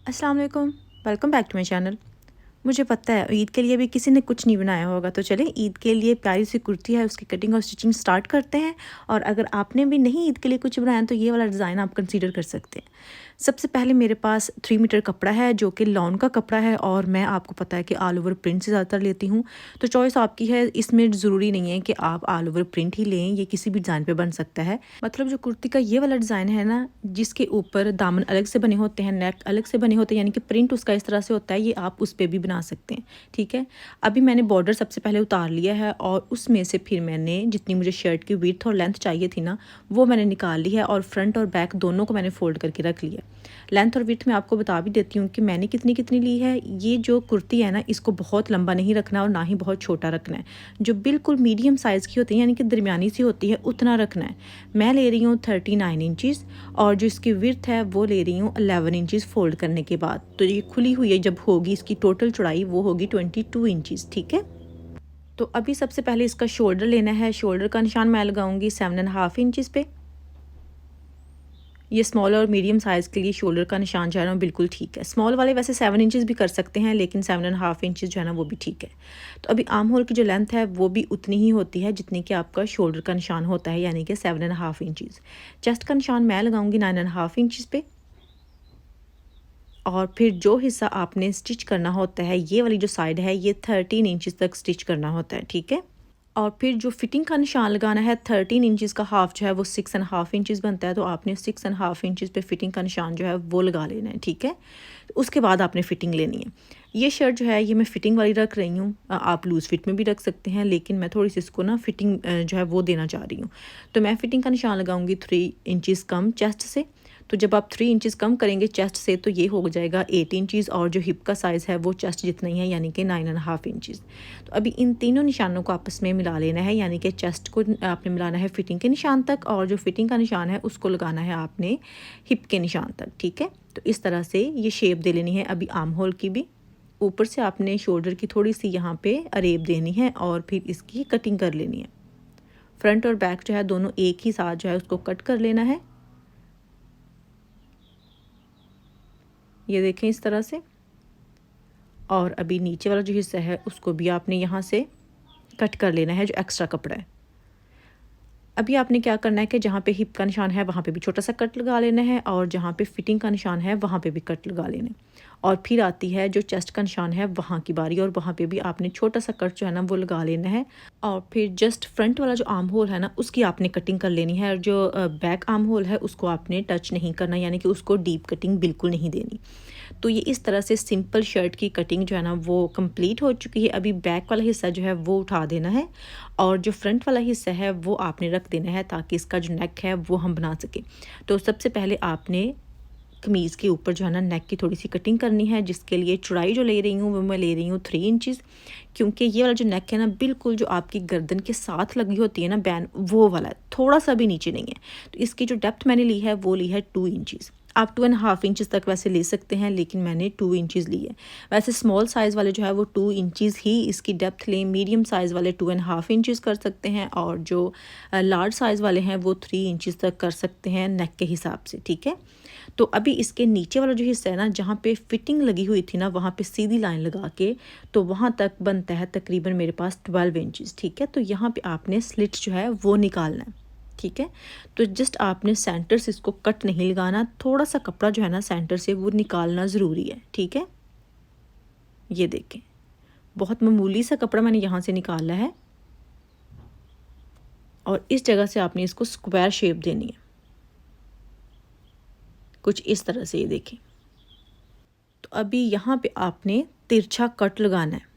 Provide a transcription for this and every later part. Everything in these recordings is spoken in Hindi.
अस्सलाम वालेकुम। Welcome back to my channel. मुझे पता है ईद के लिए भी किसी ने कुछ नहीं बनाया होगा, तो चलें ईद के लिए प्यारी सी कुर्ती है उसकी कटिंग और स्टिचिंग स्टार्ट करते हैं। और अगर आपने भी नहीं ईद के लिए कुछ बनाया तो ये वाला डिज़ाइन आप कंसीडर कर सकते हैं। सबसे पहले मेरे पास 3 मीटर कपड़ा है जो कि लॉन का कपड़ा है, और मैं आपको पता है कि ऑल ओवर प्रिंट से ज़्यादातर लेती हूँ, तो चॉइस आपकी है। इसमें ज़रूरी नहीं है कि आप ऑल ओवर प्रिंट ही लें, ये किसी भी डिज़ाइन पे बन सकता है। मतलब जो कुर्ती का ये वाला डिज़ाइन है ना, जिसके ऊपर दामन अलग से बने होते हैं, नेक अलग से बने होते हैं, यानी कि प्रिंट उसका इस तरह से होता है, ये आप उस पर भी बना सकते हैं। ठीक है, अभी मैंने बॉर्डर सबसे पहले उतार लिया है और उसमें से फिर मैंने जितनी मुझे शर्ट की विड्थ और लेंथ चाहिए थी ना, वो मैंने निकाल ली है और फ्रंट और बैक दोनों को मैंने फोल्ड करके रख लिया। लेंथ और विड्थ मैं आपको बता भी देती हूँ कि मैंने कितनी कितनी ली है। ये जो कुर्ती है ना, इसको बहुत लंबा नहीं रखना और ना ही बहुत छोटा रखना है। जो बिल्कुल मीडियम साइज़ की होती है, यानी कि दरमियानी सी होती है, उतना रखना है। मैं ले रही हूँ 39 इंचज़, और जो इसकी विड्थ है वो ले रही हूँ 11 इंचज़ फोल्ड करने के बाद। तो ये खुली हुई है जब होगी, इसकी टोटल चौड़ाई वो होगी 22 इंचज़। ठीक है, तो अभी सबसे पहले इसका शोल्डर लेना है। शोल्डर का निशान मैं लगाऊंगी 7.5 इंचज़ पे। ये स्मॉल और मीडियम साइज़ के लिए शोल्डर का निशान जो है ना बिल्कुल ठीक है। स्मॉल वाले वैसे 7 इंचज़ भी कर सकते हैं, लेकिन 7.5 इंचज़ जो है ना वो भी ठीक है। तो अभी आर्म होल की जो लेंथ है वो भी उतनी ही होती है जितनी कि आपका शोल्डर का निशान होता है, यानी कि 7.5 इंचज़। चेस्ट का निशान मैं लगाऊंगी 9.5 इंचज़ पे। और फिर जो हिस्सा आपने स्टिच करना होता है, ये वाली जो साइड है, ये 13 इंचज़ तक स्टिच करना होता है। ठीक है, और फिर जो फिटिंग का निशान लगाना है, 13 इंचज़ का हाफ जो है वो 6.5 इंचज़ बनता है, तो आपने 6.5 इंचज़ पे फिटिंग का निशान जो है वो लगा लेना है। ठीक है, तो उसके बाद आपने फिटिंग लेनी है। ये शर्ट जो है ये मैं फिटिंग वाली रख रही हूँ, आप लूज़ फिट में भी रख सकते हैं, लेकिन मैं थोड़ी सी इसको ना फिटिंग जो है वो देना चाह रही हूँ। तो मैं फिटिंग का निशान लगाऊंगी 3 इंचज़ कम चेस्ट से। तो जब आप 3 इंचज़ कम करेंगे चेस्ट से तो ये हो जाएगा 8 इंचज़, और जो हिप का साइज़ है वो चेस्ट जितना ही है, यानी कि 9.5 इंचज़। तो अभी इन तीनों निशानों को आपस में मिला लेना है, यानी कि चेस्ट को आपने मिलाना है फिटिंग के निशान तक, और जो फिटिंग का निशान है उसको लगाना है आपने हिप के निशान तक। ठीक है, तो इस तरह से ये शेप दे लेनी है। अभी आर्म होल की भी ऊपर से आपने शोल्डर की थोड़ी सी यहाँ पे अरेब देनी है और फिर इसकी कटिंग कर लेनी है। फ्रंट और बैक जो है दोनों एक ही साथ जो है उसको कट कर लेना है। ये देखें इस तरह से। और अभी नीचे वाला जो हिस्सा है उसको भी आपने यहाँ से कट कर लेना है, जो एक्स्ट्रा कपड़ा है। अभी आपने क्या करना है कि जहाँ पे हिप का निशान है वहाँ पे भी छोटा सा कट लगा लेना है, और जहाँ पे फिटिंग का निशान है वहाँ पे भी कट लगा लेना है। और फिर आती है जो चेस्ट का निशान है वहाँ की बारी, और वहाँ पे भी आपने छोटा सा कट जो है ना वो लगा लेना है। और फिर जस्ट फ्रंट वाला जो आर्म होल है ना उसकी आपने कटिंग कर लेनी है, और जो बैक आर्म होल है उसको आपने टच नहीं करना, यानी कि उसको डीप कटिंग बिल्कुल नहीं देनी। तो ये इस तरह से सिंपल शर्ट की कटिंग जो है ना वो कंप्लीट हो चुकी है। अभी बैक वाला हिस्सा जो है वो उठा देना है, और जो फ्रंट वाला हिस्सा है वो आपने रख देना है ताकि इसका जो नेक है वो हम बना सकें। तो सबसे पहले आपने कमीज़ के ऊपर जो है ना नेक की थोड़ी सी कटिंग करनी है, जिसके लिए चौड़ाई जो ले रही हूँ वो मैं ले रही हूँ 3 इंचज़, क्योंकि ये वाला जो नेक है ना बिल्कुल जो आपकी गर्दन के साथ लगी होती है ना बैन, वो वाला है, थोड़ा सा भी नीचे नहीं है। तो इसकी जो डेप्थ मैंने ली है वो ली है 2 इंचज़। आप 2.5 इंचज़ तक वैसे ले सकते हैं, लेकिन मैंने 2 इंचज़ ली है। वैसे स्मॉल साइज़ वाले जो है वो 2 इंचज़ ही इसकी डेप्थ लें, मीडियम साइज़ वाले 2.5 इंचज़ कर सकते हैं, और जो लार्ज साइज़ वाले हैं वो 3 इंचज़ तक कर सकते हैं नेक के हिसाब से। ठीक है, तो अभी इसके नीचे वाला जो हिस्सा है ना, जहाँ पे फिटिंग लगी हुई थी ना, वहाँ पे सीधी लाइन लगा के तो वहाँ तक बनता है तकरीबन मेरे पास 12 इंचज़। ठीक है, तो यहाँ पे आपने स्लिट जो है वो निकालना है। ठीक है, तो जस्ट आपने सेंटर से इसको कट नहीं लगाना, थोड़ा सा कपड़ा जो है ना सेंटर से वो निकालना ज़रूरी है। ठीक है, ये देखें बहुत मामूली सा कपड़ा मैंने यहाँ से निकाला है, और इस जगह से आपने इसको स्क्वायर शेप देनी है, कुछ इस तरह से। ये देखें, तो अभी यहाँ पे आपने तिरछा कट लगाना है।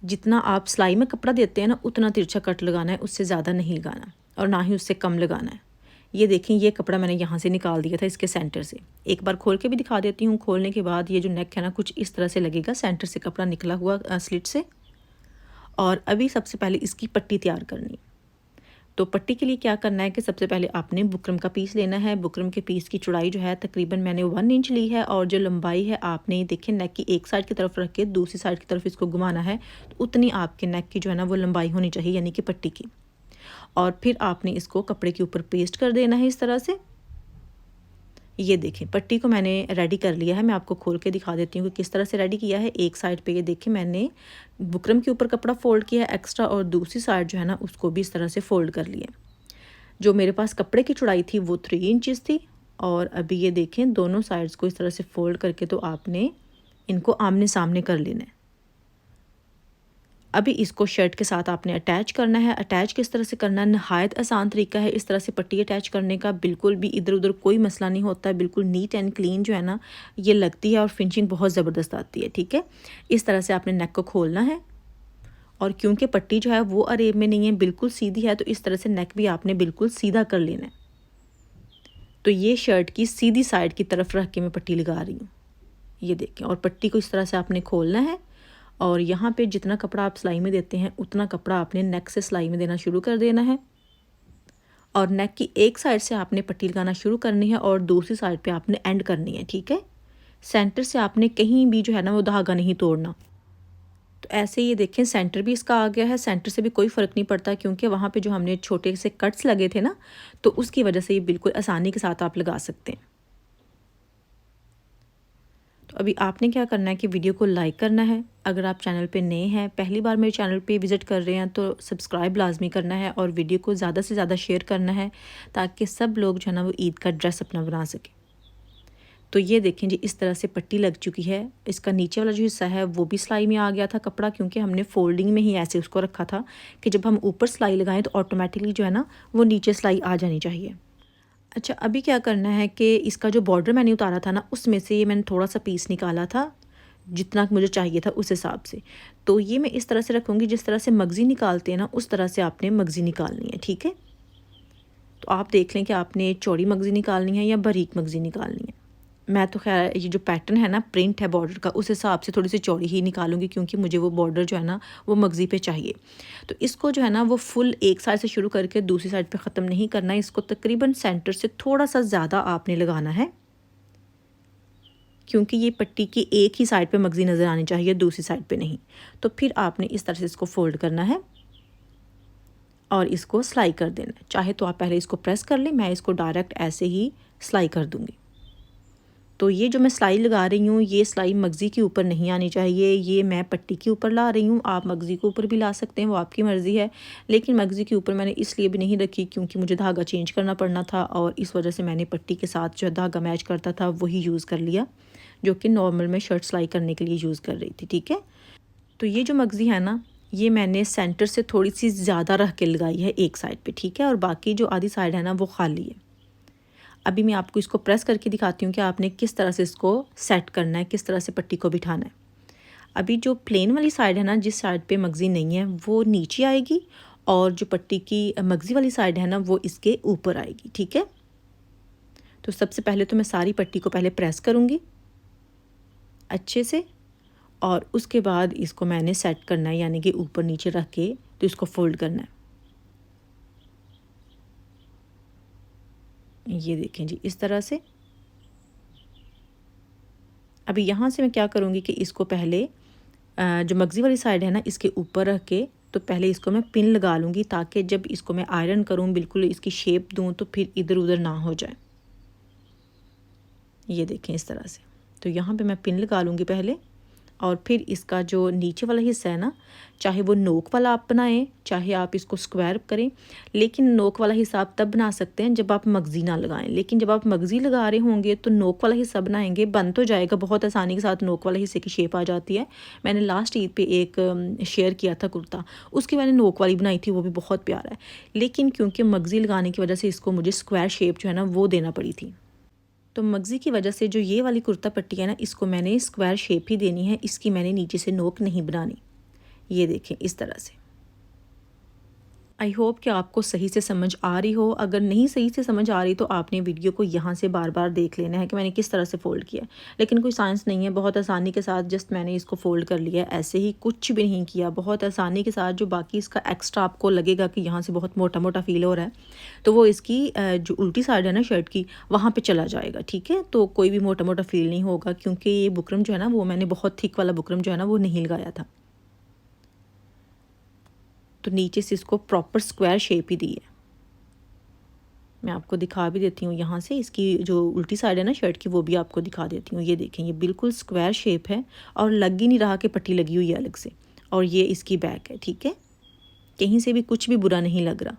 जितना आप सिलाई में कपड़ा देते हैं ना उतना तिरछा कट लगाना है, उससे ज़्यादा नहीं लगाना और ना ही उससे कम लगाना है। ये देखें, ये कपड़ा मैंने यहाँ से निकाल दिया था इसके सेंटर से। एक बार खोल के भी दिखा देती हूँ। खोलने के बाद ये जो नेक है ना कुछ इस तरह से लगेगा, सेंटर से कपड़ा निकला हुआ स्लिट से। और अभी सबसे पहले इसकी पट्टी तैयार करनी है। तो पट्टी के लिए क्या करना है कि सबसे पहले आपने बुकरम का पीस लेना है। बुकरम के पीस की चौड़ाई जो है तकरीबन मैंने 1 इंच ली है, और जो लंबाई है आपने देखें नेक की एक साइड की तरफ रख के दूसरी साइड की तरफ इसको घुमाना है, तो उतनी आपके नेक की जो है ना वो लंबाई होनी चाहिए, यानी कि पट्टी की। और फिर आपने इसको कपड़े के ऊपर पेस्ट कर देना है इस तरह से। ये देखें पट्टी को मैंने रेडी कर लिया है। मैं आपको खोल के दिखा देती हूँ कि किस तरह से रेडी किया है। एक साइड पे ये देखें मैंने बुकरम के ऊपर कपड़ा फ़ोल्ड किया है एक्स्ट्रा, और दूसरी साइड जो है ना उसको भी इस तरह से फ़ोल्ड कर लिया। जो मेरे पास कपड़े की चौड़ाई थी वो 3 इंचेस थी। और अभी ये देखें दोनों साइड्स को इस तरह से फ़ोल्ड करके तो आपने इनको आमने सामने कर लेना है। अभी इसको शर्ट के साथ आपने अटैच करना है। अटैच किस तरह से करना है, नहायत आसान तरीका है इस तरह से पट्टी अटैच करने का। बिल्कुल भी इधर उधर कोई मसला नहीं होता है, बिल्कुल नीट एंड क्लीन जो है ना ये लगती है और फिनिशिंग बहुत ज़बरदस्त आती है। ठीक है, इस तरह से आपने नेक को खोलना है, और क्योंकि पट्टी जो है वो अरेब में नहीं है, बिल्कुल सीधी है, तो इस तरह से नेक भी आपने बिल्कुल सीधा कर लेना है। तो ये शर्ट की सीधी साइड की तरफ रख के मैं पट्टी लगा रही हूँ। ये देखें, और पट्टी को इस तरह से आपने खोलना है, और यहाँ पे जितना कपड़ा आप सिलाई में देते हैं उतना कपड़ा आपने नेक से सिलाई में देना शुरू कर देना है। और नेक की एक साइड से आपने पट्टी लगाना शुरू करनी है और दूसरी साइड पे आपने एंड करनी है। ठीक है, सेंटर से आपने कहीं भी जो है ना वो धागा नहीं तोड़ना। तो ऐसे ये देखें सेंटर भी इसका आ गया है। सेंटर से भी कोई फ़र्क नहीं पड़ता, क्योंकि वहाँ पे जो हमने छोटे से कट्स लगे थे ना, तो उसकी वजह से ये बिल्कुल आसानी के साथ आप लगा सकते हैं। तो अभी आपने क्या करना है कि वीडियो को लाइक करना है। अगर आप चैनल पे नए हैं, पहली बार मेरे चैनल पे विज़िट कर रहे हैं, तो सब्सक्राइब लाजमी करना है और वीडियो को ज़्यादा से ज़्यादा शेयर करना है, ताकि सब लोग जो है ना वो ईद का ड्रेस अपना बना सकें। तो ये देखें जी, इस तरह से पट्टी लग चुकी है। इसका नीचे वाला जो हिस्सा है वो भी सिलाई में आ गया था कपड़ा, क्योंकि हमने फोल्डिंग में ही ऐसे उसको रखा था कि जब हम ऊपर सिलाई लगाएं तो ऑटोमेटिकली जो है ना वो नीचे सिलाई आ जानी चाहिए। अच्छा, अभी क्या करना है कि इसका जो बॉर्डर मैंने उतारा था ना, उसमें से ये मैंने थोड़ा सा पीस निकाला था, जितना मुझे चाहिए था उस हिसाब से। तो ये मैं इस तरह से रखूँगी, जिस तरह से मगज़ी निकालते हैं ना उस तरह से आपने मगज़ी निकालनी है। ठीक है, तो आप देख लें कि आपने चौड़ी मगज़ी निकालनी है या बारीक मगज़ी निकालनी है। मैं तो खैर ये जो पैटर्न है ना, प्रिंट है बॉर्डर का, उस हिसाब से थोड़ी सी चौड़ी ही निकालूंगी, क्योंकि मुझे वो बॉर्डर जो है ना वो मगज़ी पे चाहिए। तो इसको जो है ना वो फुल एक साइड से शुरू करके दूसरी साइड पे ख़त्म नहीं करना है। इसको तकरीबन सेंटर से थोड़ा सा ज़्यादा आपने लगाना है, क्योंकि ये पट्टी की एक ही साइड पे मगज़ी नज़र आनी चाहिए, दूसरी साइड पे नहीं। तो फिर आपने इस तरह से इसको फोल्ड करना है और इसको सिलाई कर देना है। चाहे तो आप पहले इसको प्रेस कर लें, मैं इसको डायरेक्ट ऐसे ही सिलाई कर दूँगी। तो ये जो मैं सिलाई लगा रही हूँ, ये सिलाई मगज़ी के ऊपर नहीं आनी चाहिए, ये मैं पट्टी के ऊपर ला रही हूँ। आप मगज़ी के ऊपर भी ला सकते हैं, वो आपकी मर्ज़ी है, लेकिन मगज़ी के ऊपर मैंने इसलिए भी नहीं रखी क्योंकि मुझे धागा चेंज करना पड़ना था, और इस वजह से मैंने पट्टी के साथ जो धागा मैच करता था वही यूज़ कर लिया, जो कि नॉर्मल मैं शर्ट सिलाई करने के लिए यूज़ कर रही थी। ठीक है, तो ये जो मगज़ी है ना, ये मैंने सेंटर से थोड़ी सी ज़्यादा रख के लगाई है एक साइड पर। ठीक है, और बाकी जो आधी साइड है ना वो खाली है। अभी मैं आपको इसको प्रेस करके दिखाती हूँ कि आपने किस तरह से इसको सेट करना है, किस तरह से पट्टी को बिठाना है। अभी जो प्लेन वाली साइड है ना, जिस साइड पे मगज़ी नहीं है वो नीचे आएगी, और जो पट्टी की मगज़ी वाली साइड है ना वो इसके ऊपर आएगी। ठीक है, तो सबसे पहले तो मैं सारी पट्टी को पहले प्रेस करूँगी अच्छे से, और उसके बाद इसको मैंने सेट करना है, यानी कि ऊपर नीचे रख के तो इसको फोल्ड करना है। ये देखें जी, इस तरह से। अभी यहाँ से मैं क्या करूँगी कि इसको पहले जो मगज़ी वाली साइड है ना इसके ऊपर रख के, तो पहले इसको मैं पिन लगा लूँगी, ताकि जब इसको मैं आयरन करूँ बिल्कुल इसकी शेप दूँ तो फिर इधर उधर ना हो जाए। ये देखें इस तरह से। तो यहाँ पे मैं पिन लगा लूँगी पहले, और फिर इसका जो नीचे वाला हिस्सा है ना, चाहे वो नोक वाला आप बनाएं, चाहे आप इसको स्क्वायर करें, लेकिन नोक वाला हिस्सा आप तब बना सकते हैं जब आप मगज़ी ना लगाएं। लेकिन जब आप मगज़ी लगा रहे होंगे तो नोक वाला हिस्सा बनाएंगे, बन तो जाएगा बहुत आसानी के साथ, नोक वाले हिस्से की शेप आ जाती है। मैंने लास्ट ईद पे एक शेयर किया था कुर्ता, उसकी मैंने नोक वाली बनाई थी, वो भी बहुत प्यारा है, लेकिन क्योंकि मगज़ी लगाने की वजह से इसको मुझे स्क्वायर शेप जो है ना वो देना पड़ी थी। तो मगज़ी की वजह से जो ये वाली कुर्ता पट्टी है ना, इसको मैंने स्क्वायर शेप ही देनी है, इसकी मैंने नीचे से नोक नहीं बनानी। ये देखें इस तरह से। आई होप कि आपको सही से समझ आ रही हो। अगर नहीं सही से समझ आ रही तो आपने वीडियो को यहाँ से बार बार देख लेना है कि मैंने किस तरह से फ़ोल्ड किया, लेकिन कोई साइंस नहीं है, बहुत आसानी के साथ जस्ट मैंने इसको फ़ोल्ड कर लिया, ऐसे ही कुछ भी नहीं किया, बहुत आसानी के साथ। जो बाकी इसका एक्स्ट्रा आपको लगेगा कि यहाँ से बहुत मोटा मोटा फील हो रहा है, तो वो इसकी जो उल्टी साइड है ना शर्ट की, वहाँ पर चला जाएगा। ठीक है, तो कोई भी मोटा मोटा फील नहीं होगा, क्योंकि ये बुकरम जो है ना वो मैंने बहुत थिक वाला बुकरम जो है ना वो नहीं लगाया था। तो नीचे से इसको प्रॉपर स्क्वायर शेप ही दी है। मैं आपको दिखा भी देती हूँ यहाँ से, इसकी जो उल्टी साइड है ना शर्ट की वो भी आपको दिखा देती हूँ। ये देखें, ये बिल्कुल स्क्वायर शेप है और लग ही नहीं रहा कि पट्टी लगी हुई है अलग से। और ये इसकी बैक है, ठीक है, कहीं से भी कुछ भी बुरा नहीं लग रहा।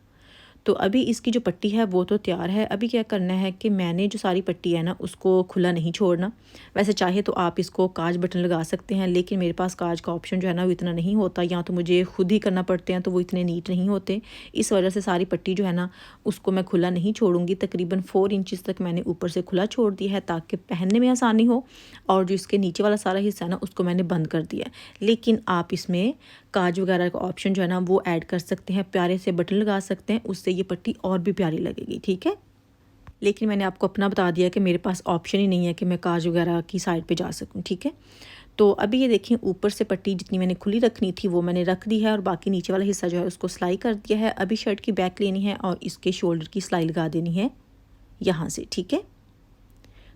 तो अभी इसकी जो पट्टी है वो तो तैयार है। अभी क्या करना है कि मैंने जो सारी पट्टी है ना उसको खुला नहीं छोड़ना। वैसे चाहे तो आप इसको काज बटन लगा सकते हैं, लेकिन मेरे पास काज का ऑप्शन जो है ना वो इतना नहीं होता, या तो मुझे खुद ही करना पड़ते हैं, तो वो इतने नीट नहीं होते। इस वजह से सारी पट्टी जो है ना उसको मैं खुला नहीं छोड़ूंगी। तकरीबन 4 इंचज़ तक मैंने ऊपर से खुला छोड़ दिया है ताकि पहनने में आसानी हो, और जो इसके नीचे वाला सारा हिस्सा है ना उसको मैंने बंद कर दिया है। लेकिन आप इसमें काज वगैरह का ऑप्शन जो है ना वो ऐड कर सकते हैं, प्यारे से बटन लगा सकते हैं, उससे ये पट्टी और भी प्यारी लगेगी, ठीक है। लेकिन मैंने आपको अपना बता दिया कि मेरे पास ऑप्शन ही नहीं है कि मैं काज वगैरह की साइड पे जा सकूं, ठीक है। तो अभी ये देखें, ऊपर से पट्टी जितनी मैंने खुली रखनी थी वो मैंने रख दी है, और बाकी नीचे वाला हिस्सा जो है उसको सिलाई कर दिया है। अभी शर्ट की बैक लेनी है और इसके शोल्डर की सिलाई लगा देनी है यहाँ से, ठीक है।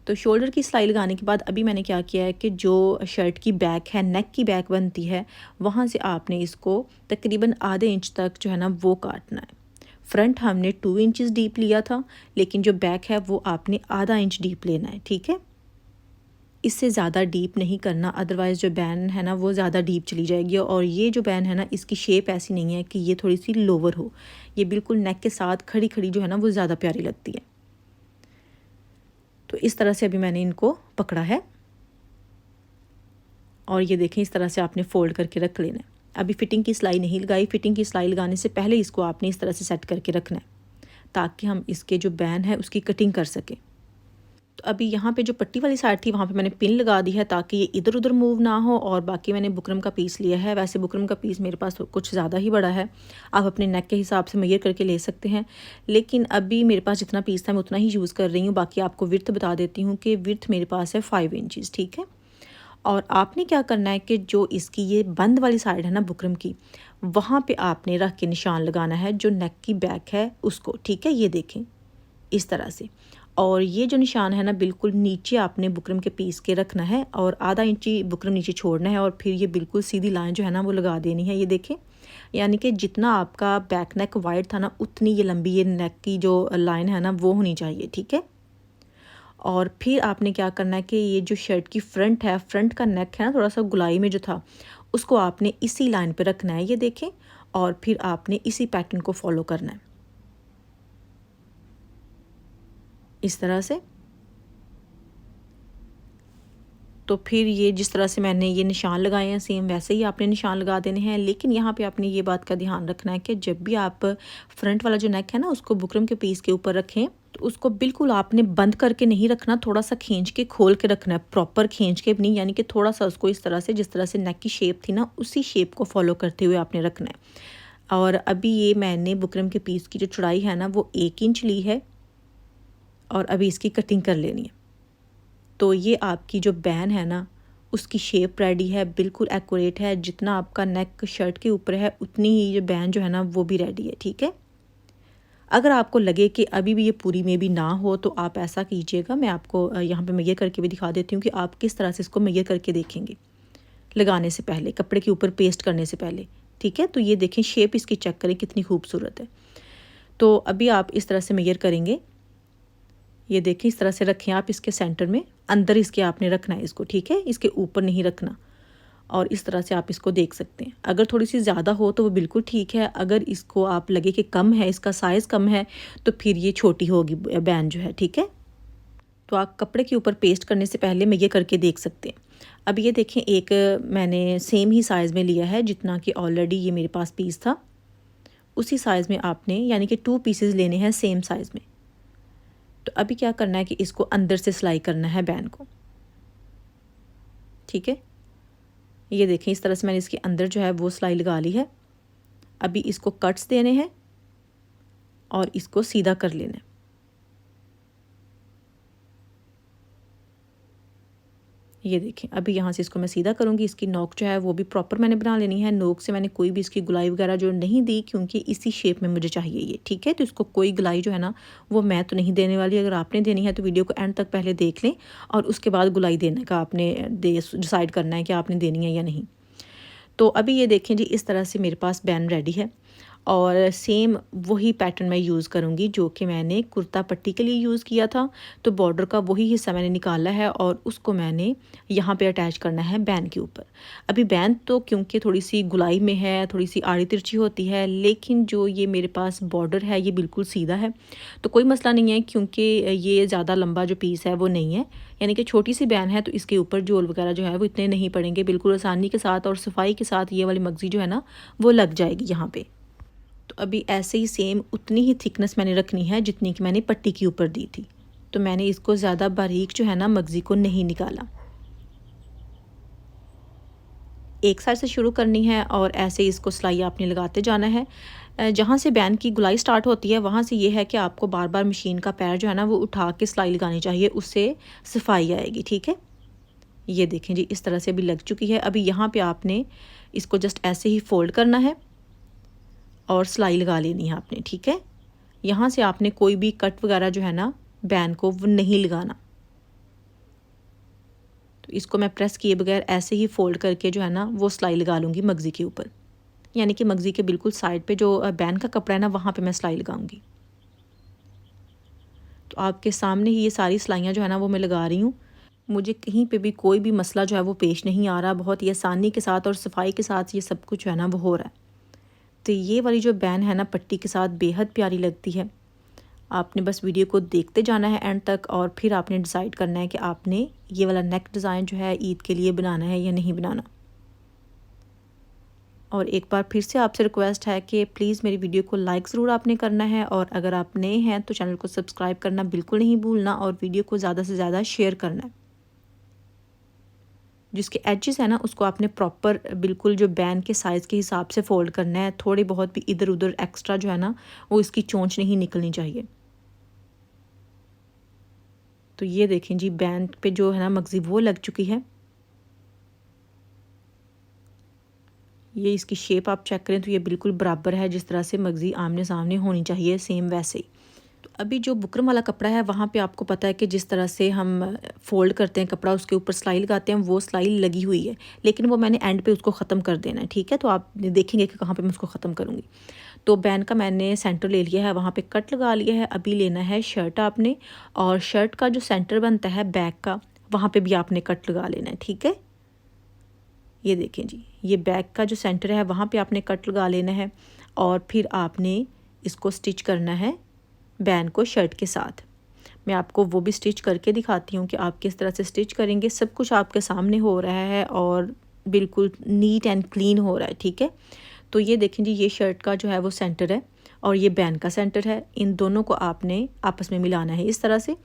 तो शोल्डर की सिलाई लगाने के बाद अभी मैंने क्या किया है कि जो शर्ट की बैक है, नेक की बैक बनती है, वहाँ से आपने इसको तकरीबन आधे इंच तक जो है ना वो काटना है। फ्रंट हमने 2 इंचज़ डीप लिया था, लेकिन जो बैक है वो आपने आधा इंच डीप लेना है, ठीक है। इससे ज़्यादा डीप नहीं करना, अदरवाइज़ जो बैन है ना वो ज़्यादा डीप चली जाएगी। और ये जो बैन है ना इसकी शेप ऐसी नहीं है कि ये थोड़ी सी लोअर हो, ये बिल्कुल नेक के साथ खड़ी खड़ी जो है ना वो ज़्यादा प्यारी लगती है। तो इस तरह से अभी मैंने इनको पकड़ा है, और ये देखें इस तरह से आपने फ़ोल्ड करके रख लेना है। अभी फ़िटिंग की सिलाई नहीं लगाई, फ़िटिंग की सिलाई लगाने से पहले इसको आपने इस तरह से सेट करके रखना है ताकि हम इसके जो बैन है उसकी कटिंग कर सकें। तो अभी यहाँ पे जो पट्टी वाली साइड थी वहाँ पे मैंने पिन लगा दी है ताकि ये इधर उधर मूव ना हो। और बाकी मैंने बुकरम का पीस लिया है। वैसे बुकरम का पीस मेरे पास तो कुछ ज़्यादा ही बड़ा है, आप अपने नेक के हिसाब से मेजर करके ले सकते हैं, लेकिन अभी मेरे पास जितना पीस था मैं उतना ही यूज़ कर रही हूँ। बाकी आपको विर्थ बता देती हूँ कि विर्थ मेरे पास है 5 इंचज़, ठीक है। और आपने क्या करना है कि जो इसकी ये बंद वाली साइड है ना बुकरम की, वहाँ पे आपने रख के निशान लगाना है जो नेक की बैक है उसको, ठीक है। ये देखें इस तरह से, और ये जो निशान है ना बिल्कुल नीचे आपने बुकरम के पीस के रखना है और आधा इंची बुकरम नीचे छोड़ना है, और फिर ये बिल्कुल सीधी लाइन जो है ना वो लगा देनी है। ये देखें, यानी कि जितना आपका बैक नेक वाइड था ना उतनी ये लंबी ये नेक की जो लाइन है ना वो होनी चाहिए, ठीक है। और फिर आपने क्या करना है कि ये जो शर्ट की फ्रंट है, फ्रंट का नेक है ना थोड़ा सा गुलाई में जो था, उसको आपने इसी लाइन पे रखना है, ये देखें। और फिर आपने इसी पैटर्न को फॉलो करना है इस तरह से। तो फिर ये जिस तरह से मैंने ये निशान लगाए हैं सेम वैसे ही आपने निशान लगा देने हैं। लेकिन यहाँ पे आपने ये बात का ध्यान रखना है कि जब भी आप फ्रंट वाला जो नेक है ना उसको बुकरम के पीस के ऊपर रखें तो उसको बिल्कुल आपने बंद करके नहीं रखना, थोड़ा सा खींच के खोल के रखना है, प्रॉपर खींच के नहीं, यानी कि थोड़ा सा उसको इस तरह से जिस तरह से नेक की शेप थी ना उसी शेप को फॉलो करते हुए आपने रखना है। और अभी ये मैंने बुकरम के पीस की जो चौड़ाई है ना वो 1 इंच ली है, और अभी इसकी कटिंग कर लेनी है। तो ये आपकी जो बैन है ना उसकी शेप रेडी है, बिल्कुल एक्यूरेट है। जितना आपका नेक शर्ट के ऊपर है उतनी ही ये बैन जो है ना वो भी रेडी है, ठीक है। अगर आपको लगे कि अभी भी ये पूरी में भी ना हो तो आप ऐसा कीजिएगा, मैं आपको यहाँ पे मेजर करके भी दिखा देती हूँ कि आप किस तरह से इसको मेजर करके देखेंगे लगाने से पहले, कपड़े के ऊपर पेस्ट करने से पहले, ठीक है। तो ये देखें शेप इसकी चेक करें कितनी खूबसूरत है। तो अभी आप इस तरह से मेजर करेंगे, ये देखें इस तरह से रखें आप इसके सेंटर में, अंदर इसके आपने रखना है इसको, ठीक है, इसके ऊपर नहीं रखना। और इस तरह से आप इसको देख सकते हैं। अगर थोड़ी सी ज़्यादा हो तो वो बिल्कुल ठीक है, अगर इसको आप लगे कि कम है, इसका साइज़ कम है, तो फिर ये छोटी होगी बैन जो है, ठीक है। तो आप कपड़े के ऊपर पेस्ट करने से पहले मैं ये करके देख सकते हैं। अब ये देखें, एक मैंने सेम ही साइज़ में लिया है जितना कि ऑलरेडी ये मेरे पास पीस था, उसी साइज़ में आपने यानी कि 2 पीसेस लेने हैं सेम साइज़ में। तो अभी क्या करना है कि इसको अंदर से सिलाई करना है बैन को, ठीक है। ये देखें इस तरह से मैंने इसके अंदर जो है वो सिलाई लगा ली है। अभी इसको कट्स देने हैं और इसको सीधा कर लेना है। ये देखें, अभी यहाँ से इसको मैं सीधा करूँगी। इसकी नोक जो है वो भी प्रॉपर मैंने बना लेनी है। नोक से मैंने कोई भी इसकी गुलाई वगैरह जो नहीं दी, क्योंकि इसी शेप में मुझे चाहिए ये, ठीक है। तो इसको कोई गुलाई जो है ना वो मैं तो नहीं देने वाली। अगर आपने देनी है तो वीडियो को एंड तक पहले देख लें और उसके बाद गुलाई देने का आपने डिसाइड करना है कि आपने देनी है या नहीं। तो अभी ये देखें जी, इस तरह से मेरे पास बैन रेडी है। और सेम वही पैटर्न मैं यूज़ करूँगी जो कि मैंने कुर्ता पट्टी के लिए यूज़ किया था। तो बॉर्डर का वही हिस्सा मैंने निकाला है और उसको मैंने यहाँ पे अटैच करना है बैन के ऊपर। अभी बैन तो क्योंकि थोड़ी सी गुलाई में है, थोड़ी सी आड़ी तिरछी होती है, लेकिन जो ये मेरे पास बॉर्डर है ये बिल्कुल सीधा है, तो कोई मसला नहीं है क्योंकि ये ज़्यादा लंबा जो पीस है वो नहीं है, यानी कि छोटी सी बैन है, तो इसके ऊपर जोल वगैरह जो है वो इतने नहीं पड़ेंगे। बिल्कुल आसानी के साथ और सफाई के साथ ये वाली मगज़ी जो है ना वो लग जाएगी यहाँ पे। तो अभी ऐसे ही सेम उतनी ही थिकनेस मैंने रखनी है जितनी कि मैंने पट्टी के ऊपर दी थी। तो मैंने इसको ज़्यादा बारीक जो है ना मगज़ी को नहीं निकाला। एक साइड से शुरू करनी है और ऐसे इसको सिलाई आपने लगाते जाना है। जहाँ से बैन की गुलाई स्टार्ट होती है वहाँ से ये है कि आपको बार बार मशीन का पैर जो है ना वो उठा के सिलाई लगानी चाहिए, उससे सफाई आएगी। ठीक है, ये देखें जी इस तरह से अभी लग चुकी है। अभी यहाँ पे आपने इसको जस्ट ऐसे ही फोल्ड करना है और सिलाई लगा लेनी है आपने। ठीक है, यहाँ से आपने कोई भी कट वगैरह जो है ना बैन को वो नहीं लगाना। तो इसको मैं प्रेस किए बगैर ऐसे ही फोल्ड करके जो है ना वो सिलाई लगा लूँगी मगज़ी के ऊपर, यानी कि मगज़ी के बिल्कुल साइड पे जो बैन का कपड़ा है ना वहाँ पे मैं सिलाई लगाऊंगी। तो आपके सामने ही ये सारी सिलाइयाँ जो है ना वो मैं लगा रही हूँ। मुझे कहीं पे भी कोई भी मसला जो है वो पेश नहीं आ रहा, बहुत ही आसानी के साथ और सफाई के साथ ये सब कुछ जो है ना वो हो रहा है। तो ये वाली जो बैन है ना पट्टी के साथ बेहद प्यारी लगती है। आपने बस वीडियो को देखते जाना है एंड तक और फिर आपने डिसाइड करना है कि आपने ये वाला नेक डिज़ाइन जो है ईद के लिए बनाना है या नहीं बनाना। और एक बार फिर से आपसे रिक्वेस्ट है कि प्लीज़ मेरी वीडियो को लाइक ज़रूर आपने करना है, और अगर आप नए हैं तो चैनल को सब्सक्राइब करना बिल्कुल नहीं भूलना और वीडियो को ज़्यादा से ज़्यादा शेयर करना है। जिसके एजेस है ना उसको आपने प्रॉपर बिल्कुल जो बैन के साइज़ के हिसाब से फ़ोल्ड करना है। थोड़ी बहुत भी इधर उधर एक्स्ट्रा जो है ना वो इसकी चोंच नहीं निकलनी चाहिए। तो ये देखें जी बैन पे जो है ना मगज़ी वो लग चुकी है। ये इसकी शेप आप चेक करें तो ये बिल्कुल बराबर है, जिस तरह से मगज़ी आमने सामने होनी चाहिए सेम वैसे ही। तो अभी जो बुकरम वाला कपड़ा है वहाँ पे आपको पता है कि जिस तरह से हम फ़ोल्ड करते हैं कपड़ा उसके ऊपर सिलाई लगाते हैं, वो सिलाई लगी हुई है, लेकिन वो मैंने एंड पे उसको ख़त्म कर देना है। ठीक है, तो आप देखेंगे कि कहाँ पे मैं उसको ख़त्म करूँगी। तो बैन का मैंने सेंटर ले लिया है, वहाँ पे कट लगा लिया है। अभी लेना है शर्ट आपने, और शर्ट का जो सेंटर बनता है बैक का वहाँ पे भी आपने कट लगा लेना है। ठीक है, ये देखें जी ये बैक का जो सेंटर है वहाँ पे आपने कट लगा लेना है और फिर आपने इसको स्टिच करना है बैन को शर्ट के साथ। मैं आपको वो भी स्टिच करके दिखाती हूँ कि आप किस तरह से स्टिच करेंगे। सब कुछ आपके सामने हो रहा है और बिल्कुल नीट एंड क्लीन हो रहा है। ठीक है, तो ये देखें जी ये शर्ट का जो है वो सेंटर है और ये बैन का सेंटर है। इन दोनों को आपने आपस में मिलाना है इस तरह से।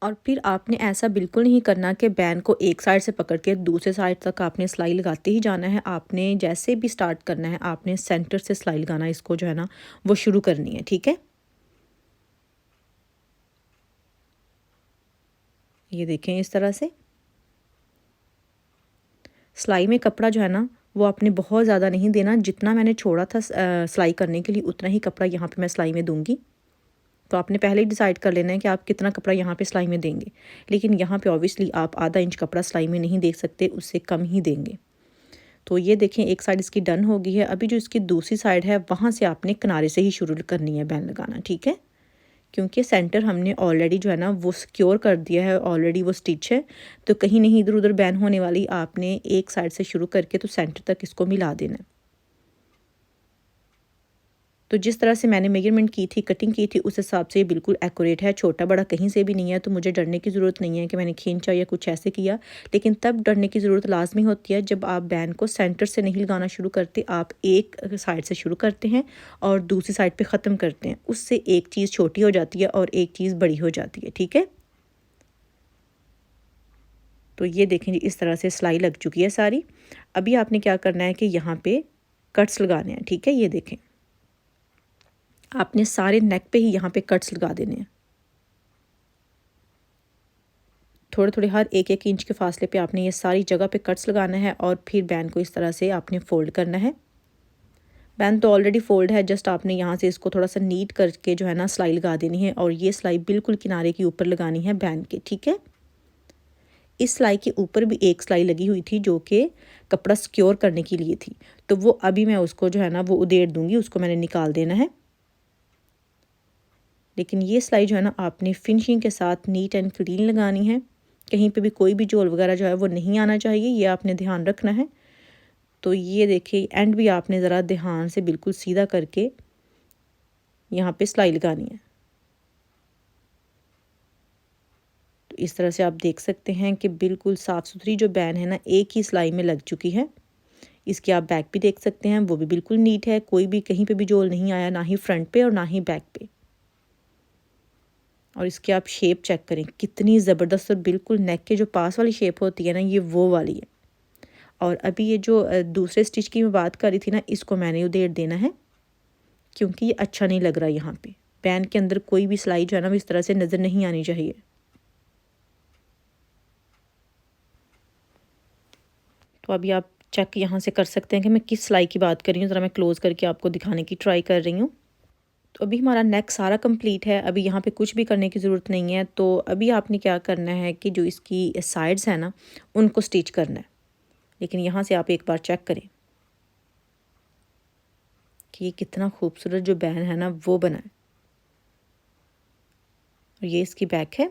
और फिर आपने ऐसा बिल्कुल नहीं करना कि बैन को एक साइड से पकड़ के दूसरे साइड तक आपने सिलाई लगाते ही जाना है। आपने जैसे भी स्टार्ट करना है आपने सेंटर से सिलाई लगाना, इसको जो है ना वो शुरू करनी है। ठीक है, ये देखें इस तरह से सिलाई में कपड़ा जो है ना वो आपने बहुत ज़्यादा नहीं देना। जितना मैंने छोड़ा था सिलाई करने के लिए उतना ही कपड़ा यहाँ पे मैं सिलाई में दूंगी। तो आपने पहले ही डिसाइड कर लेना है कि आप कितना कपड़ा यहाँ पे सिलाई में देंगे, लेकिन यहाँ पे ऑब्वियसली आप आधा इंच कपड़ा सिलाई में नहीं दे सकते, उससे कम ही देंगे। तो ये देखें एक साइड इसकी डन हो गई है। अभी जो इसकी दूसरी साइड है वहाँ से आपने किनारे से ही शुरू करनी है बैन लगाना। ठीक है, क्योंकि सेंटर हमने ऑलरेडी जो है ना वो सिक्योर कर दिया है, ऑलरेडी वो स्टिच है, तो कहीं नहीं इधर उधर बैन होने वाली। आपने एक साइड से शुरू करके तो सेंटर तक इसको मिला देना है। तो जिस तरह से मैंने मेजरमेंट की थी, कटिंग की थी, उस हिसाब से ये बिल्कुल एक्यूरेट है, छोटा बड़ा कहीं से भी नहीं है। तो मुझे डरने की ज़रूरत नहीं है कि मैंने खींचा या कुछ ऐसे किया। लेकिन तब डरने की ज़रूरत लाजमी होती है जब आप बैन को सेंटर से नहीं लगाना शुरू करते, आप एक साइड से शुरू करते हैं और दूसरी साइड पे ख़त्म करते हैं। उससे एक चीज़ छोटी हो जाती है और एक चीज़ बड़ी हो जाती है। ठीक है, तो ये देखें जी इस तरह से सिलाई लग चुकी है सारी। अभी आपने क्या करना है कि यहाँ पे कट्स लगाने हैं। ठीक है, ये देखें आपने सारे नेक पे ही यहाँ पे कट्स लगा देने हैं। थोड़े थोड़े हर एक एक इंच के फासले पे आपने ये सारी जगह पे कट्स लगाना है और फिर बैन को इस तरह से आपने फोल्ड करना है। बैन तो ऑलरेडी फोल्ड है, जस्ट आपने यहाँ से इसको थोड़ा सा नीट करके जो है ना सिलाई लगा देनी है और ये सिलाई बिल्कुल किनारे के ऊपर लगानी है बैन के। ठीक है, इस सिलाई के ऊपर भी एक सिलाई लगी हुई थी जो कि कपड़ा सिक्योर करने के लिए थी, तो वो अभी मैं उसको जो है ना वो उधेड़ दूँगी, उसको मैंने निकाल देना है। लेकिन ये सिलाई जो है ना आपने फिनिशिंग के साथ नीट एंड क्लीन लगानी है, कहीं पे भी कोई भी झोल वगैरह जो है वो नहीं आना चाहिए, ये आपने ध्यान रखना है। तो ये देखिए एंड भी आपने ज़रा ध्यान से बिल्कुल सीधा करके यहाँ पे सिलाई लगानी है। तो इस तरह से आप देख सकते हैं कि बिल्कुल साफ़ सुथरी जो बैन है ना एक ही सिलाई में लग चुकी है। इसकी आप बैक भी देख सकते हैं, वो भी बिल्कुल नीट है, कोई भी कहीं पे भी झोल नहीं आया, ना ही फ्रंट पे और ना ही बैक पे। और इसकी आप शेप चेक करें कितनी ज़बरदस्त और बिल्कुल नेक के जो पास वाली शेप होती है ना ये वो वाली है। और अभी ये जो दूसरे स्टिच की मैं बात कर रही थी ना, इसको मैंने उधेड़ देना है क्योंकि ये अच्छा नहीं लग रहा यहाँ पे। पैन के अंदर कोई भी सिलाई जो है ना वो इस तरह से नज़र नहीं आनी चाहिए। तो अभी आप चेक यहाँ से कर सकते हैं कि मैं किस सिलाई की बात कर रही हूँ। ज़रा मैं क्लोज़ करके आपको दिखाने की ट्राई कर रही हूँ। तो अभी हमारा नेक सारा कंप्लीट है, अभी यहाँ पे कुछ भी करने की ज़रूरत नहीं है। तो अभी आपने क्या करना है कि जो इसकी साइड्स हैं ना उनको स्टिच करना है। लेकिन यहाँ से आप एक बार चेक करें कि ये कितना खूबसूरत जो बैन है ना वो बना है। और ये इसकी बैक है।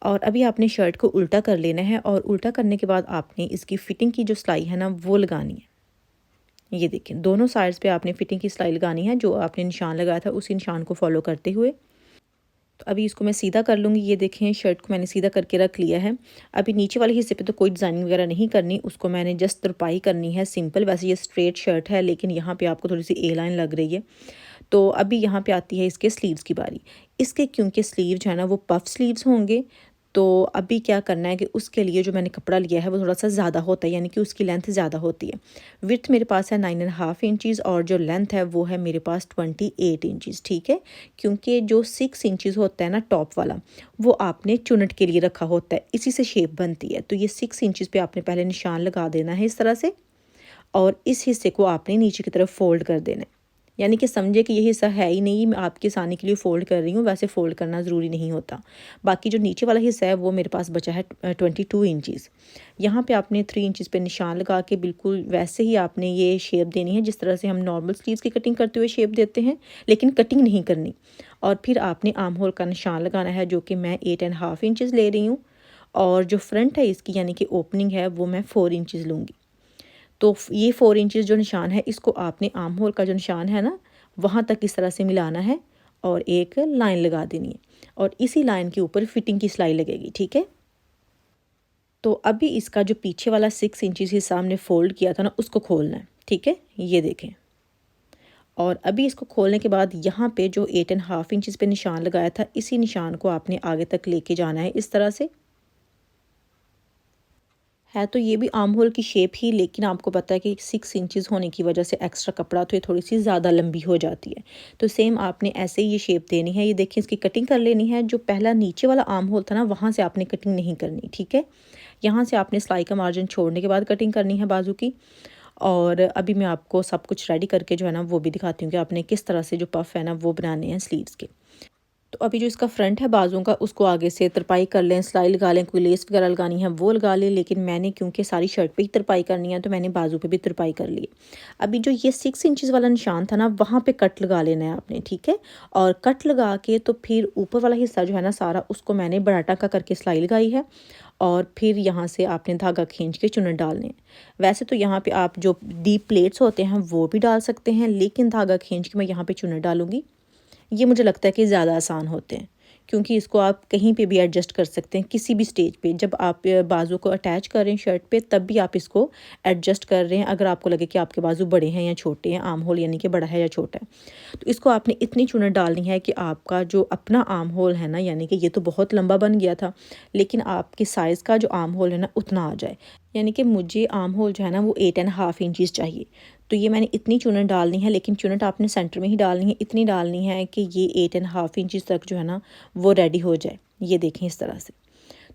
और अभी आपने शर्ट को उल्टा कर लेना है और उल्टा करने के बाद आपने इसकी फ़िटिंग की जो सिलाई है ना वो लगानी है। ये देखें दोनों साइड्स पे आपने फ़िटिंग की सिलाई लगानी है, जो आपने निशान लगाया था उसी निशान को फॉलो करते हुए। तो अभी इसको मैं सीधा कर लूँगी। ये देखें शर्ट को मैंने सीधा करके रख लिया है। अभी नीचे वाले हिस्से पे तो कोई डिज़ाइनिंग वगैरह नहीं करनी, उसको मैंने जस्ट तुरपाई करनी है सिंपल। वैसे ये स्ट्रेट शर्ट है लेकिन यहाँ पे आपको थोड़ी सी ए लाइन लग रही है। तो अभी यहाँ पे आती है इसके स्लीव्स की बारी। इसके क्योंकि स्लीव जो है ना वो पफ स्लीव्स होंगे, तो अभी क्या करना है कि उसके लिए जो मैंने कपड़ा लिया है वो थोड़ा सा ज़्यादा होता है, यानी कि उसकी लेंथ ज़्यादा होती है। विड्थ मेरे पास है 9.5 इंचज़ और जो लेंथ है वो है मेरे पास 28 इंचज़, ठीक है। क्योंकि जो 6 इंचज़ होता है ना टॉप वाला वो आपने चुनट के लिए रखा होता है, इसी से शेप बनती है। तो ये 6 इंचज़ पे आपने पहले निशान लगा देना है इस तरह से, और इस हिस्से को आपने नीचे की तरफ फोल्ड कर देना है। यानी कि समझे कि ये हिस्सा है ही नहीं, मैं आपके आसानी के लिए फ़ोल्ड कर रही हूँ, वैसे फ़ोल्ड करना ज़रूरी नहीं होता। बाकी जो नीचे वाला हिस्सा है वो मेरे पास बचा है 22 इंचज़। यहाँ पे आपने 3 इंचज़ पे निशान लगा के बिल्कुल वैसे ही आपने ये शेप देनी है जिस तरह से हम नॉर्मल स्लीव्स की कटिंग करते हुए शेप देते हैं, लेकिन कटिंग नहीं करनी। और फिर आपने आर्म होल का निशान लगाना है जो कि मैं 8.5 इंचज़ ले रही हूँ, और जो फ्रंट है इसकी यानी कि ओपनिंग है वो मैं 4 इंचज़ लूँगी। तो ये 4 इंचज़ जो निशान है इसको आपने आर्म होल का जो निशान है ना वहाँ तक इस तरह से मिलाना है और एक लाइन लगा देनी है, और इसी लाइन के ऊपर फिटिंग की सिलाई लगेगी, ठीक है। तो अभी इसका जो पीछे वाला 6 इंचज़ हिस्सा हमने फोल्ड किया था ना उसको खोलना है, ठीक है। ये देखें, और अभी इसको खोलने के बाद यहाँ पे जो 8.5 इंचज़ पे निशान लगाया था इसी निशान को आपने आगे तक लेके जाना है इस तरह से। है तो ये भी आर्म होल की शेप ही, लेकिन आपको पता है कि 6 इंचज़ होने की वजह से एक्स्ट्रा कपड़ा तो ये थोड़ी सी ज़्यादा लंबी हो जाती है। तो सेम आपने ऐसे ही ये शेप देनी है। ये देखिए इसकी कटिंग कर लेनी है। जो पहला नीचे वाला आर्म होल था ना वहाँ से आपने कटिंग नहीं करनी, ठीक है। यहाँ से आपने सिलाई का मार्जिन छोड़ने के बाद कटिंग करनी है बाजू की। और अभी मैं आपको सब कुछ रेडी करके जो है ना वो भी दिखाती हूँ कि आपने किस तरह से जो पफ है ना वो बनाने हैं स्लीव्स के। तो अभी जो इसका फ्रंट है बाजुओं का उसको आगे से तरपाई कर लें, सिलाई लगा लें, कोई लेस वगैरह लगानी है वो लगा लें। लेकिन मैंने क्योंकि सारी शर्ट पे ही तरपाई करनी है तो मैंने बाजू पे भी तरपाई कर ली। अभी जो ये 6 इंचज़ वाला निशान था ना वहाँ पे कट लगा लेना है आपने, ठीक है। और कट लगा के तो फिर ऊपर वाला हिस्सा जो है ना सारा उसको मैंने बड़ा टाँका करके सिलाई लगाई है, और फिर यहाँ से आपने धागा खींच के चुनट डालने हैं। वैसे तो यहाँ पे आप जो डीप प्लेट्स होते हैं वो भी डाल सकते हैं, लेकिन धागा खींच के मैं यहाँ पे चुनट डालूँगी। ये मुझे लगता है कि ज़्यादा आसान होते हैं, क्योंकि इसको आप कहीं पे भी एडजस्ट कर सकते हैं किसी भी स्टेज पे। जब आप बाजू को अटैच कर रहे हैं शर्ट पे तब भी आप इसको एडजस्ट कर रहे हैं, अगर आपको लगे कि आपके बाजू बड़े हैं या छोटे हैं, आर्म होल यानी कि बड़ा है या छोटा है। तो इसको आपने इतनी चुनट डालनी है कि आपका जो अपना आर्म होल है ना, यानी कि ये तो बहुत लंबा बन गया था, लेकिन आपके साइज़ का जो आर्म होल है ना उतना आ जाए। यानी कि मुझे आर्म होल जो है ना वो 8.5 इंचज़ चाहिए। तो ये मैंने इतनी चुनट डालनी है, लेकिन चुनट आपने सेंटर में ही डालनी है, इतनी डालनी है कि ये 8.5 इंचज़ तक जो है ना वो रेडी हो जाए। ये देखें इस तरह से।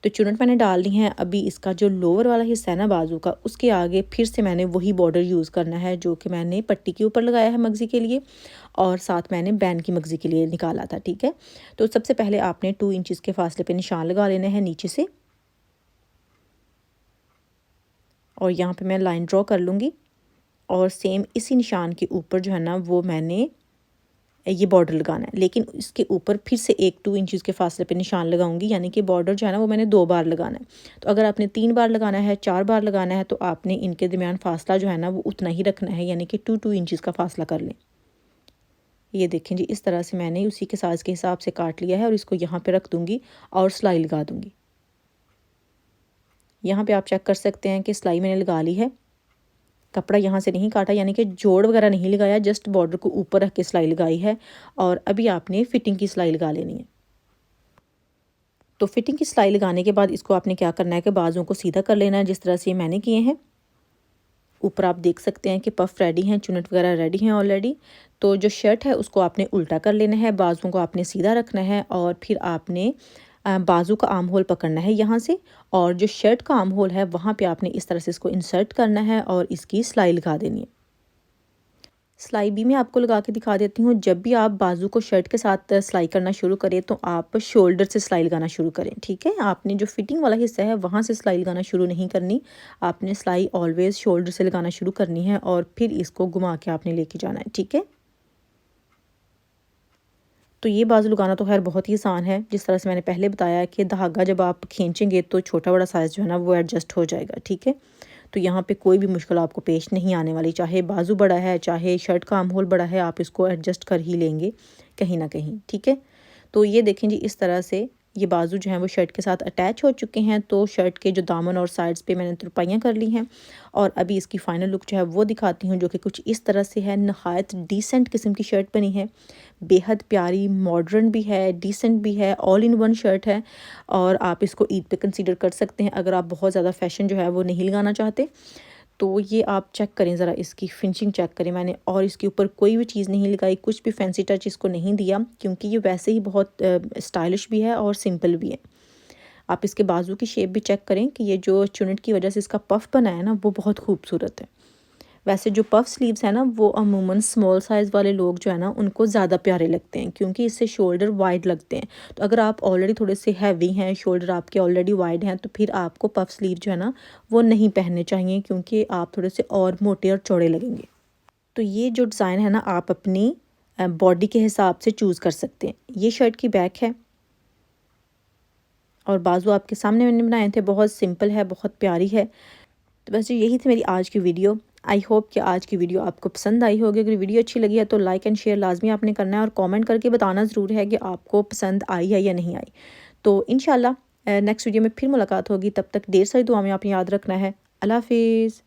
तो चुनट मैंने डाल दी है। अभी इसका जो लोअर वाला हिस्सा है ना बाजू का, उसके आगे फिर से मैंने वही बॉर्डर यूज़ करना है जो कि मैंने पट्टी के ऊपर लगाया है मगज़ी के लिए, और साथ मैंने बैन की मगज़ी के लिए निकाला था, ठीक है। तो सबसे पहले आपने 2 इंचज़ के फासले पे निशान लगा लेने हैं नीचे से, और यहाँ पे मैं लाइन ड्रॉ कर लूँगी, और सेम इसी निशान के ऊपर जो है ना वो मैंने ये बॉर्डर लगाना है, लेकिन इसके ऊपर फिर से एक 2 इंचज़ के फासले पे निशान लगाऊंगी, यानी कि बॉर्डर जो है ना वो मैंने 2 बार लगाना है। तो अगर आपने 3 बार लगाना है, 4 बार लगाना है, तो आपने इनके दरमियान फासला जो है ना वो उतना ही रखना है, यानी कि 2 इंचज़ का फासला कर लें। ये देखें जी, इस तरह से मैंने उसी के साइज़ के हिसाब से काट लिया है, और इसको यहाँ पर रख दूँगी और सिलाई लगा दूँगी। यहाँ पर आप चेक कर सकते हैं कि सिलाई मैंने लगा ली है। कपड़ा यहाँ से नहीं काटा, यानी कि जोड़ वगैरह नहीं लगाया, जस्ट बॉर्डर को ऊपर रख के सिलाई लगाई है। और अभी आपने फिटिंग की सिलाई लगा लेनी है। तो फिटिंग की सिलाई लगाने के बाद इसको आपने क्या करना है कि बाजुओं को सीधा कर लेना है, जिस तरह से मैंने किए हैं। ऊपर आप देख सकते हैं कि पफ रेडी हैं, चुनट वगैरह रेडी हैं ऑलरेडी। तो जो शर्ट है उसको आपने उल्टा कर लेना है, बाजुओं को आपने सीधा रखना है, और फिर आपने बाजू का आर्म होल पकड़ना है यहाँ से, और जो शर्ट का आर्म होल है वहाँ पे आपने इस तरह से इसको इंसर्ट करना है और इसकी सिलाई लगा देनी है। सिलाई भी मैं आपको लगा के दिखा देती हूँ। जब भी आप बाजू को शर्ट के साथ सिलाई करना शुरू करें तो आप शोल्डर से सिलाई लगाना शुरू करें, ठीक है। आपने जो फिटिंग वाला हिस्सा है वहाँ से सिलाई लगाना शुरू नहीं करनी, आपने सिलाई ऑलवेज़ शोल्डर से लगाना शुरू करनी है, और फिर इसको घुमा के आपने लेके जाना है, ठीक है। तो ये बाजू लगाना तो खैर बहुत ही आसान है। जिस तरह से मैंने पहले बताया कि धागा जब आप खींचेंगे तो छोटा बड़ा साइज़ जो है ना वो एडजस्ट हो जाएगा, ठीक है। तो यहाँ पे कोई भी मुश्किल आपको पेश नहीं आने वाली, चाहे बाजू बड़ा है चाहे शर्ट का आर्म होल बड़ा है, आप इसको एडजस्ट कर ही लेंगे कहीं ना कहीं, ठीक है। तो ये देखें जी, इस तरह से ये बाजू जो हैं वो शर्ट के साथ अटैच हो चुके हैं। तो शर्ट के जो दामन और साइड्स पे मैंने तुरपाइयाँ कर ली हैं, और अभी इसकी फ़ाइनल लुक जो है वो दिखाती हूँ, जो कि कुछ इस तरह से है। नहायत डिसेंट किस्म की शर्ट बनी है, बेहद प्यारी, मॉडर्न भी है, डिसेंट भी है, ऑल इन वन शर्ट है। और आप इसको ईद पे कंसीडर कर सकते हैं अगर आप बहुत ज़्यादा फैशन जो है वो नहीं लगाना चाहते। तो ये आप चेक करें ज़रा, इसकी फिनिशिंग चेक करें मैंने, और इसके ऊपर कोई भी चीज़ नहीं लगाई, कुछ भी फैंसी टच इसको नहीं दिया, क्योंकि ये वैसे ही बहुत स्टाइलिश भी है और सिंपल भी है। आप इसके बाजू की शेप भी चेक करें कि ये जो चुनट की वजह से इसका पफ बना है ना वो बहुत खूबसूरत है। वैसे जो पफ स्लीव्स है ना वो अमूमन स्मॉल साइज़ वाले लोग जो है ना उनको ज़्यादा प्यारे लगते हैं, क्योंकि इससे शोल्डर वाइड लगते हैं। तो अगर आप ऑलरेडी थोड़े से हैवी हैं, शोल्डर आपके ऑलरेडी वाइड हैं, तो फिर आपको पफ स्लीव जो है ना वो नहीं पहनने चाहिए, क्योंकि आप थोड़े से और मोटे और चौड़े लगेंगे। तो ये जो डिज़ाइन है ना आप अपनी बॉडी के हिसाब से चूज़ कर सकते हैं। ये शर्ट की बैक है, और बाजू आपके सामने मैंने बनाए थे, बहुत सिंपल है, बहुत प्यारी है। तो बस यही थी मेरी आज की वीडियो। आई होप कि आज की वीडियो आपको पसंद आई होगी। अगर वीडियो अच्छी लगी है तो लाइक एंड शेयर लाजमी आपने करना है, और कमेंट करके बताना ज़रूर है कि आपको पसंद आई है या नहीं आई। तो इंशाल्लाह नेक्स्ट वीडियो में फिर मुलाकात होगी। तब तक ढेर सारी दुआ में आप याद रखना है। अल्लाह हाफिज़।